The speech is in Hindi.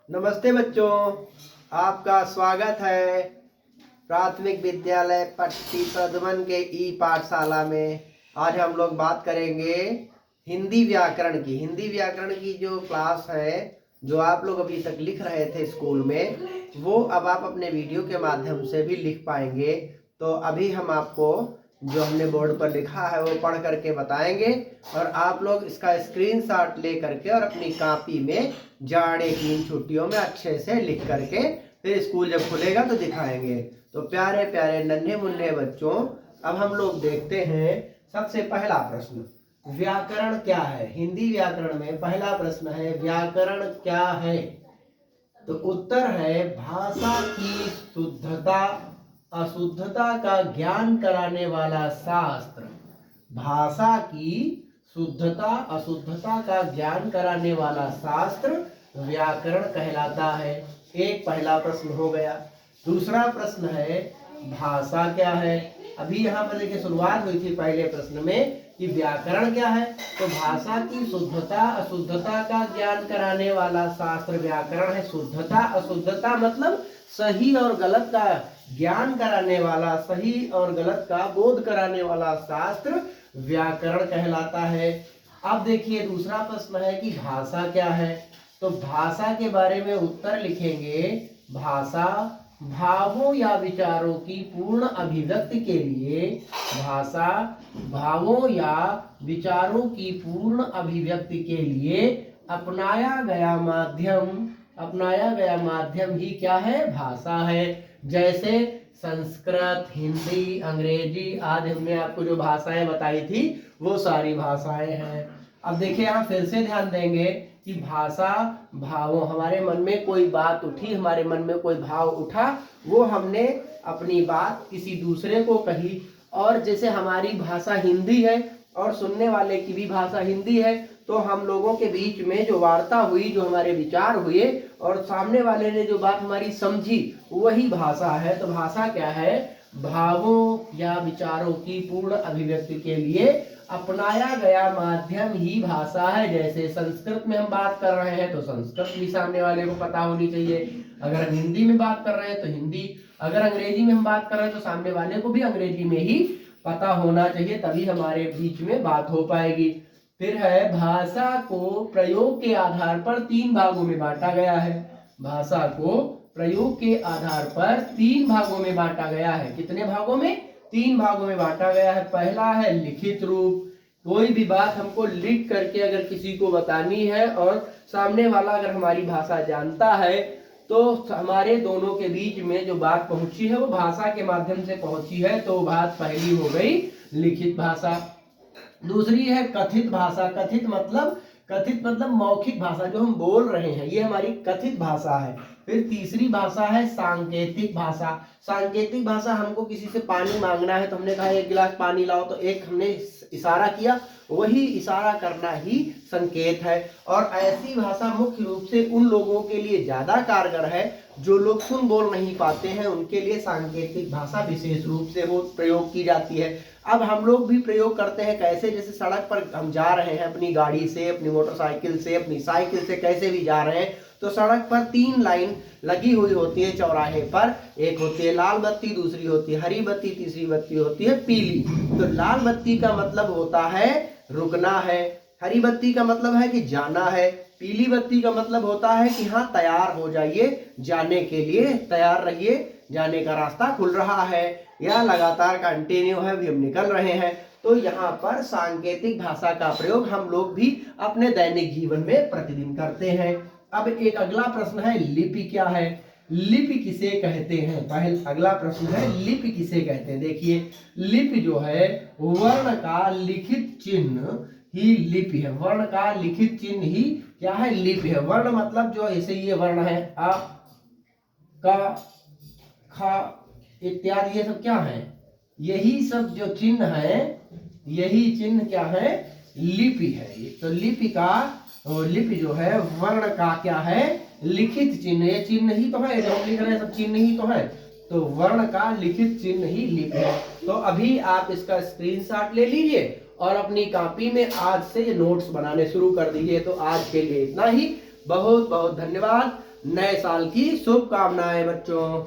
नमस्ते बच्चों, आपका स्वागत है प्राथमिक विद्यालय पट्टी प्रदमन के ई पाठशाला में। आज हम लोग बात करेंगे हिंदी व्याकरण की। हिंदी व्याकरण की जो क्लास है, जो आप लोग अभी तक लिख रहे थे स्कूल में, वो अब आप अपने वीडियो के माध्यम से भी लिख पाएंगे। तो अभी हम आपको जो हमने बोर्ड पर लिखा है वो पढ़ करके बताएंगे और आप लोग इसका स्क्रीनशॉट ले करके और अपनी कॉपी में जाड़े की इन छुट्टियों में अच्छे से लिख करके फिर स्कूल जब खुलेगा तो दिखाएंगे। तो प्यारे प्यारे नन्हे मुन्ने बच्चों, अब हम लोग देखते हैं सबसे पहला प्रश्न, व्याकरण क्या है। हिंदी व्याकरण में पहला प्रश्न है, व्याकरण क्या है? तो उत्तर है, भाषा की शुद्धता अशुद्धता का ज्ञान कराने वाला शास्त्र। भाषा की शुद्धता अशुद्धता का ज्ञान कराने वाला शास्त्र व्याकरण कहलाता है। एक पहला प्रश्न हो गया। दूसरा प्रश्न है, भाषा क्या है? अभी यहाँ पर देखिए शुरुआत हुई थी पहले प्रश्न में कि व्याकरण क्या है, तो भाषा की शुद्धता अशुद्धता का ज्ञान कराने वाला शास्त्र व्याकरण है। शुद्धता अशुद्धता मतलब सही और गलत का ज्ञान कराने वाला, सही और गलत का बोध कराने वाला शास्त्र व्याकरण कहलाता है। अब देखिए दूसरा प्रश्न है कि भाषा क्या है। तो भाषा के बारे में उत्तर लिखेंगे, भाषा भावों या विचारों की पूर्ण अभिव्यक्ति के लिए, भाषा भावों या विचारों की पूर्ण अभिव्यक्ति के लिए अपनाया गया माध्यम ही क्या है? भाषा है। जैसे संस्कृत, हिंदी, अंग्रेजी आदि हमने आपको जो भाषाएं बताई थी वो सारी भाषाएं हैं। अब देखिए यहाँ फिर से ध्यान देंगे कि भाषा भावों, हमारे मन में कोई बात उठी, हमारे मन में कोई भाव उठा, वो हमने अपनी बात किसी दूसरे को कही। और जैसे हमारी भाषा हिंदी है और सुनने वाले की भी भाषा हिंदी है, तो हम लोगों के बीच में जो वार्ता हुई, जो हमारे विचार हुए और सामने वाले ने जो बात हमारी समझी, वही भाषा है। तो भाषा क्या है? भावों या विचारों की पूर्ण अभिव्यक्ति के लिए अपनाया गया माध्यम ही भाषा है। जैसे संस्कृत में हम बात कर रहे हैं तो संस्कृत भी सामने वाले को पता होनी चाहिए। अगर हम हिंदी में बात कर रहे हैं तो हिंदी, अगर अंग्रेजी में हम बात कर रहे हैं तो सामने वाले को भी अंग्रेजी में ही पता होना चाहिए, तभी हमारे बीच में बात हो पाएगी। फिर है, भाषा को प्रयोग के आधार पर 3 भागों में बांटा गया है। भाषा को प्रयोग के आधार पर 3 भागों में बांटा गया है। कितने भागों में? 3 भागों में बांटा गया है। पहला है लिखित रूप, कोई भी बात हमको लिख करके अगर किसी को बतानी है और सामने वाला अगर हमारी भाषा जानता है तो हमारे दोनों के बीच में जो बात पहुंची है वो भाषा के माध्यम से पहुंची है, तो बात पहली हो गई लिखित भाषा। दूसरी है कथित भाषा। कथित मतलब मौखिक भाषा, जो हम बोल रहे हैं, ये हमारी कथित भाषा है। फिर तीसरी भाषा है सांकेतिक भाषा। सांकेतिक भाषा, हमको किसी से पानी मांगना है तो हमने कहा 1 गिलास पानी लाओ, तो एक हमने इशारा किया, वही इशारा करना ही संकेत है। और ऐसी भाषा मुख्य रूप से उन लोगों के लिए ज्यादा कारगर है जो लोग सुन बोल नहीं पाते हैं, उनके लिए सांकेतिक भाषा विशेष रूप से वो प्रयोग की जाती है। अब हम लोग भी प्रयोग करते हैं, कैसे? जैसे सड़क पर हम जा रहे हैं अपनी गाड़ी से, अपनी मोटरसाइकिल से, अपनी साइकिल से, कैसे भी जा रहे हैं, तो सड़क पर 3 लाइन लगी हुई होती है चौराहे पर। एक होती है लाल बत्ती, दूसरी होती है हरी बत्ती, तीसरी बत्ती होती है पीली। तो लाल बत्ती का मतलब होता है रुकना है, हरी बत्ती का मतलब है कि जाना है, पीली बत्ती का मतलब होता है कि हाँ तैयार हो जाइए, जाने के लिए तैयार रहिए, जाने का रास्ता खुल रहा है, या लगातार कंटिन्यू है, अभी हम निकल रहे हैं। तो यहाँ पर सांकेतिक भाषा का प्रयोग हम लोग भी अपने दैनिक जीवन में प्रतिदिन करते हैं। अब एक अगला प्रश्न है, लिपि क्या है? लिपि किसे कहते हैं? पहला अगला प्रश्न है, लिपि किसे कहते हैं? देखिए, लिपि जो है वर्ण का लिखित चिन्ह ही लिपि है। वर्ण का लिखित चिन्ह ही क्या है? लिपि है। वर्ण मतलब जो ऐसे ये वर्ण है, अ, क, ख इत्यादि, ये सब क्या है? यही सब जो चिन्ह है, यही चिन्ह क्या है? लिपि है। तो लिपि जो है वर्ण का क्या है? लिखित चिन्ह। ये चिन्ह ही तो है, जो हम लिख रहे हैं सब चिन्ह ही तो है। तो वर्ण का लिखित चिन्ह ही लिपि है। तो अभी आप इसका स्क्रीनशॉट ले लीजिए और अपनी कॉपी में आज से ये नोट्स बनाने शुरू कर दीजिए। तो आज के लिए इतना ही। बहुत बहुत धन्यवाद। नए साल की शुभकामनाएं बच्चों।